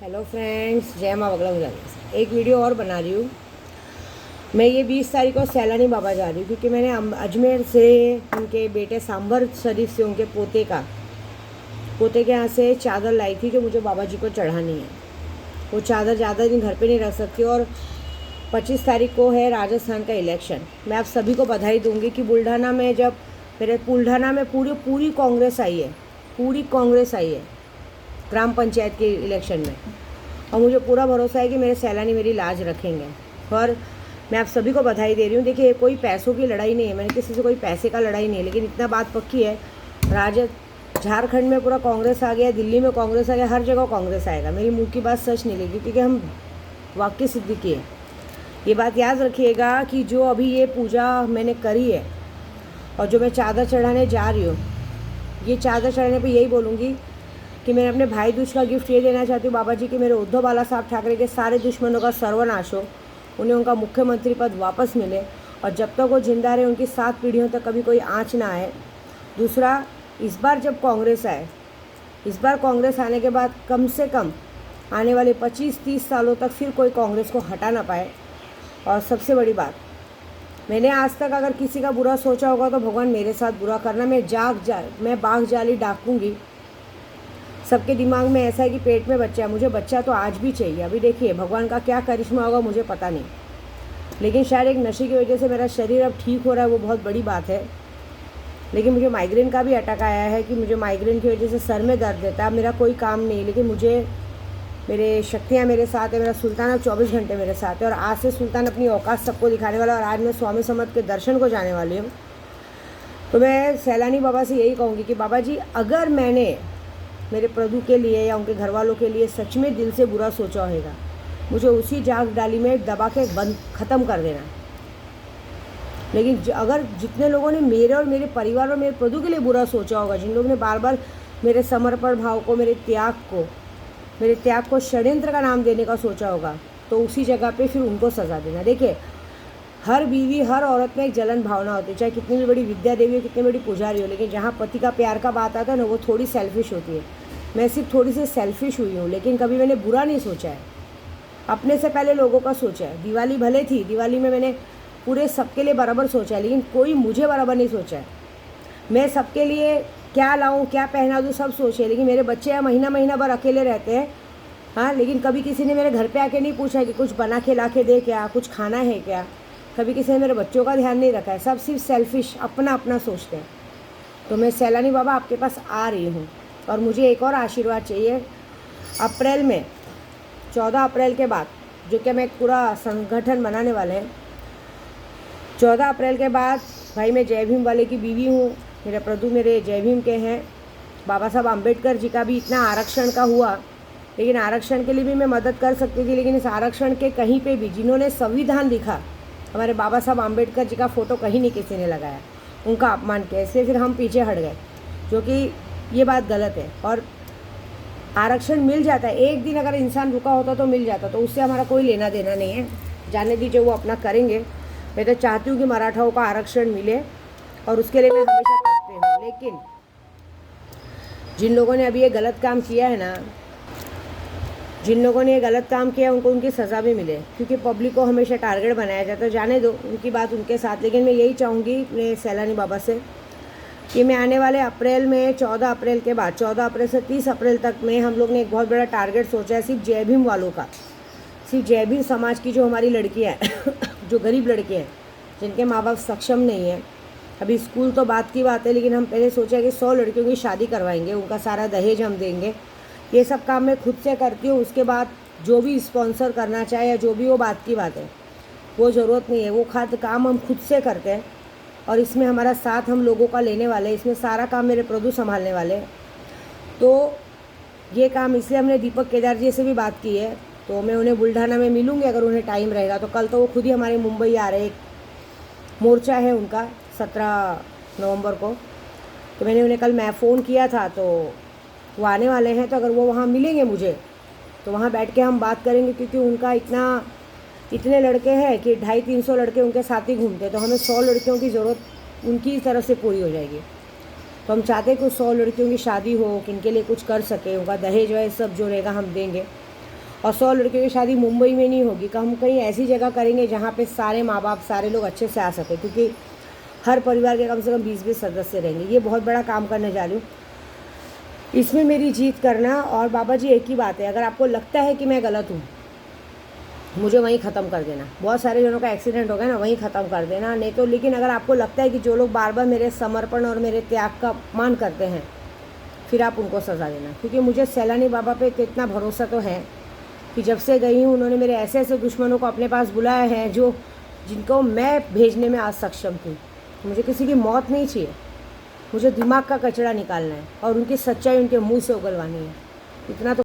Hello friends, जय माँ बगला गुजरात। एक वीडियो और बना रही हूँ। मैं ये 20 तारीख को सैलानी बाबा जा रही हूँ क्योंकि मैंने अजमेर से उनके बेटे सांभर शरीफ से उनके पोते के यहाँ से चादर लाई थी जो मुझे बाबा जी को चढ़ानी है। वो चादर ज़्यादा दिन घर पे नहीं रख सकती और 25 तारीख को है राजस्थान का इलेक्शन। मैं आप सभी को बधाई दूँगी कि बुल्ढाना में पूरी कांग्रेस आई है ग्राम पंचायत के इलेक्शन में, और मुझे पूरा भरोसा है कि मेरे सैलानी मेरी लाज रखेंगे। और मैं आप सभी को बधाई दे रही हूँ। देखिए, कोई पैसों की लड़ाई नहीं है, मैंने किसी से कोई पैसे का लड़ाई नहीं है, लेकिन इतना बात पक्की है, झारखंड में पूरा कांग्रेस आ गया, दिल्ली में कांग्रेस आ गया, हर जगह कांग्रेस आएगा। मेरी मुँह की बात सच नहीं लगी क्योंकि हम वाक्य सिद्धि की है। ये बात याद रखिएगा कि जो अभी ये पूजा मैंने करी है और जो मैं चादर चढ़ाने जा रही हूँ, ये चादर चढ़ाने पे यही बोलूँगी कि मैं अपने भाई दूज का गिफ्ट ये देना चाहती हूँ बाबा जी कि मेरे उद्धव बाला साहब ठाकरे के सारे दुश्मनों का सर्वनाश हो, उन्हें उनका मुख्यमंत्री पद वापस मिले, और जब तक वो जिंदा रहे उनकी 7 पीढ़ियों तक कभी कोई आँच ना आए। दूसरा, इस बार कांग्रेस आने के बाद कम से कम आने वाले 25-30 सालों तक फिर कोई कांग्रेस को हटा ना पाए। और सबसे बड़ी बात, मैंने आज तक अगर किसी का बुरा सोचा होगा तो भगवान मेरे साथ बुरा करना। मैं बाघ जाली डाकूंगी। सबके दिमाग में ऐसा है कि पेट में बच्चा है, मुझे बच्चा तो आज भी चाहिए। अभी देखिए भगवान का क्या करिश्मा होगा मुझे पता नहीं, लेकिन शायद एक नशे की वजह से मेरा शरीर अब ठीक हो रहा है, वो बहुत बड़ी बात है। लेकिन मुझे माइग्रेन का भी अटैक आया है कि मुझे माइग्रेन की वजह से सर में दर्द देता है। अब मेरा कोई काम नहीं, लेकिन मेरे शक्तियाँ मेरे साथ है, मेरा सुल्तान अब 24 घंटे मेरे साथ है, और आज से सुल्तान अपनी औकात सबको दिखाने वाला। और आज मैं स्वामी समर्थ के दर्शन को जाने वाली हूँ। तो मैं सैलानी बाबा से यही कहूँगी कि बाबा जी, अगर मैंने मेरे प्रभु के लिए या उनके घर वालों के लिए सच में दिल से बुरा सोचा होगा, मुझे उसी जाग डाली में दबा के बंद ख़त्म कर देना। लेकिन अगर जितने लोगों ने मेरे और मेरे परिवार और मेरे प्रभु के लिए बुरा सोचा होगा, जिन लोगों ने बार बार मेरे समर्पण भाव को, मेरे त्याग को षड्यंत्र का नाम देने का सोचा होगा, तो उसी जगह पे फिर उनको सज़ा देना। देखिए, हर बीवी, हर औरत में एक जलन भावना होती है, चाहे कितनी भी बड़ी विद्या देवी हो, कितनी बड़ी पुजारी हो, लेकिन जहाँ पति का प्यार का बात आता है ना, वो थोड़ी सेल्फिश होती है। मैं सिर्फ थोड़ी सी सेल्फिश हुई हूँ, लेकिन कभी मैंने बुरा नहीं सोचा है। अपने से पहले लोगों का सोचा है। दिवाली भले थी, दिवाली में मैंने पूरे सबके लिए बराबर सोचा है, लेकिन कोई मुझे बराबर नहीं सोचा है। मैं सबके लिए क्या लाऊं, क्या पहना दूं, सब सोचे, लेकिन मेरे बच्चे महीना भर अकेले रहते हैं। हाँ, लेकिन कभी किसी ने मेरे घर पे आके नहीं पूछा कि कुछ बना के ला के दे, क्या कुछ खाना है क्या। कभी किसी ने मेरे बच्चों का ध्यान नहीं रखा है। सब सिर्फ सेल्फिश, अपना सोचते हैं। तो मैं सैलानी बाबा आपके पास आ रही हूँ, और मुझे एक और आशीर्वाद चाहिए। अप्रैल में 14 अप्रैल के बाद, जो कि मैं एक पूरा संगठन बनाने वाले हैं, 14 अप्रैल के बाद, भाई मैं जय भीम वाले की बीवी हूँ, मेरे प्रभु मेरे जय भीम के हैं। बाबा साहब अम्बेडकर जी का भी इतना आरक्षण का हुआ, लेकिन आरक्षण के लिए भी मैं मदद कर सकती थी, लेकिन इस आरक्षण के कहीं पे भी जिन्होंने संविधान लिखा, हमारे बाबा साहब अम्बेडकर जी का फ़ोटो कहीं नहीं किसी ने लगाया, उनका अपमान किया, इसलिए फिर हम पीछे हट गए, जो कि ये बात गलत है। और आरक्षण मिल जाता है, एक दिन अगर इंसान रुका होता तो मिल जाता, तो उससे हमारा कोई लेना देना नहीं है। जाने दीजिए, वो अपना करेंगे। मैं तो चाहती हूँ कि मराठाओं का आरक्षण मिले, और उसके लिए मैं हमेशा करती हूँ। लेकिन जिन लोगों ने अभी ये गलत काम किया है ना, उनको उनकी सज़ा भी मिले, क्योंकि पब्लिक को हमेशा टारगेट बनाया जाता है। जाने दो, उनकी बात उनके साथ। लेकिन मैं यही चाहूँगी अपने सैलानी बाबा से कि मैं आने वाले अप्रैल में 14 अप्रैल के बाद, 14 अप्रैल से 30 अप्रैल तक में हम लोग ने एक बहुत बड़ा टारगेट सोचा है, सिर्फ जय भीम वालों का, सिर्फ जय भीम समाज की जो हमारी लड़कियाँ हैं जो गरीब लड़के हैं, जिनके माँ बाप सक्षम नहीं है। अभी स्कूल तो बात की बात है, लेकिन हम पहले सोचा कि 100 लड़कियों की शादी करवाएंगे, उनका सारा दहेज हम देंगे। ये सब काम मैं खुद से करती हूँ। उसके बाद जो भी स्पॉन्सर करना चाहे या जो भी, वो बात की बात है, वो ज़रूरत नहीं है। वो काम हम खुद से करते हैं, और इसमें हमारा साथ हम लोगों का लेने वाले हैं। इसमें सारा काम मेरे प्रभु संभालने वाले हैं। तो ये काम इसलिए हमने दीपक केदार जी से भी बात की है, तो मैं उन्हें बुल्ढाना में मिलूँगी अगर उन्हें टाइम रहेगा तो। कल तो वो खुद ही हमारे मुंबई आ रहे हैं, एक मोर्चा है उनका 17 नवंबर को। तो मैंने उन्हें कल फ़ोन किया था, तो वो आने वाले हैं। तो अगर वो वहाँ मिलेंगे मुझे, तो वहाँ बैठ के हम बात करेंगे, क्योंकि उनका इतने लड़के हैं कि 250-300 लड़के उनके साथ ही घूमते हैं। तो हमें 100 लड़कियों की ज़रूरत उनकी तरफ से पूरी हो जाएगी। तो हम चाहते हैं कि 100 लड़कियों की शादी हो, कि इनके लिए कुछ कर सके, उनका दहेज वहेज सब जो रहेगा हम देंगे। और 100 लड़कियों की शादी मुंबई में नहीं होगी, कि हम कहीं ऐसी जगह करेंगे जहाँ पे सारे माँ बाप सारे लोग अच्छे से आ सके, क्योंकि हर परिवार के कम से कम 20-20 सदस्य रहेंगे। ये बहुत बड़ा काम करने जा रही हूँ, इसमें मेरी जीत करना। और बाबा जी एक ही बात है, अगर आपको लगता है कि मैं गलत हूँ, मुझे वहीं ख़त्म कर देना। बहुत सारे जनों का एक्सीडेंट हो गया ना, वहीं ख़त्म कर देना। नहीं तो लेकिन अगर आपको लगता है कि जो लोग बार बार मेरे समर्पण और मेरे त्याग का अपमान करते हैं, फिर आप उनको सज़ा देना। क्योंकि मुझे सैलानी बाबा पे इतना भरोसा तो है कि जब से गई हूँ उन्होंने मेरे ऐसे ऐसे दुश्मनों को अपने पास बुलाया है जिनको मैं भेजने में आज सक्षम थी। मुझे किसी की मौत नहीं चाहिए, मुझे दिमाग का कचरा निकालना है और उनकी सच्चाई उनके मुंह से उगलवानी है। इतना तो